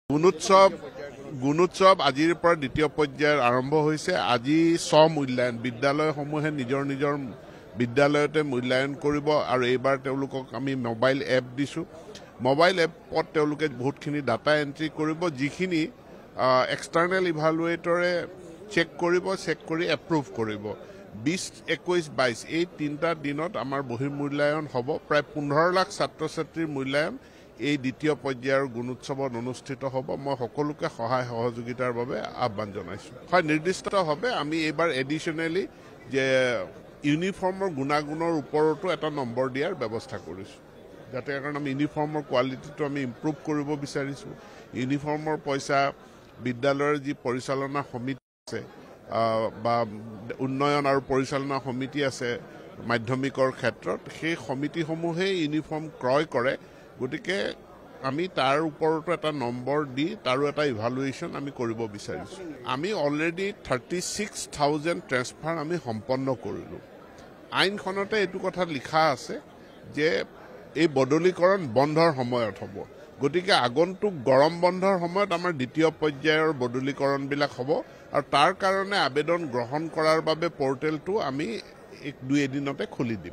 গুণোৎসৱ আজিৰ পৰা দ্বিতীয় পৰ্যায়ৰ আৰম্ভ হৈছে। আজি স্ব-মূল্যায়ন বিদ্যালয়সমূহে নিজৰ নিজৰ বিদ্যালয়তে মূল্যায়ন কৰিব আৰু এইবাৰ তেওঁলোকক আমি মোবাইল এপ দিছোঁ। মোবাইল এপত তেওঁলোকে বহুতখিনি ডাটা এণ্ট্ৰি কৰিব, যিখিনি এক্সটাৰ্নেল ইভালুৱেটৰে চেক কৰি এপ্ৰুভ কৰিব। 20, 21, 22 এই তিনিটা দিনত আমাৰ বহিৰ্মূল্যায়ন হ'ব। প্ৰায় 15 লাখ ছাত্ৰ ছাত্ৰীৰ মূল্যায়ন এই দ্বিতীয় পৰ্যায়ৰ গুণোৎসৱত অনুষ্ঠিত হ'ব। মই সকলোকে সহায় সহযোগিতাৰ বাবে আহ্বান জনাইছোঁ। হয়, নিৰ্দিষ্টভাৱে আমি এইবাৰ এডিশ্যনেলি যে ইউনিফৰ্মৰ গুণাগুণৰ ওপৰতো এটা নম্বৰ দিয়াৰ ব্যৱস্থা কৰিছোঁ, যাতে কাৰণ আমি ইউনিফৰ্মৰ কোৱালিটিটো আমি ইম্প্ৰুভ কৰিব বিচাৰিছোঁ। ইউনিফৰ্মৰ পইচা বিদ্যালয়ৰ যি পৰিচালনা সমিতি আছে বা উন্নয়ন আৰু পৰিচালনা সমিতি আছে মাধ্যমিকৰ ক্ষেত্ৰত, সেই সমিতিসমূহেই ইউনিফৰ্ম ক্ৰয় কৰে। গতিকে আমি তাৰ ওপৰতো এটা নম্বৰ দি তাৰো এটা ইভালুৱেশ্যন আমি কৰিব বিচাৰিছোঁ। আমি অলৰেডি 36,000 ট্ৰেন্সফাৰ আমি সম্পন্ন কৰিলোঁ। আইনখনতে এইটো কথা লিখা আছে যে এই বদলীকৰণ বন্ধৰ সময়ত হ'ব। গতিকে আগন্তুক গৰম বন্ধৰ সময়ত আমাৰ দ্বিতীয় পৰ্যায়ৰ বদলীকৰণবিলাক হ'ব আৰু তাৰ কাৰণে আবেদন গ্ৰহণ কৰাৰ বাবে পৰ্টেলটো আমি 2 এদিনতে খুলি দিম।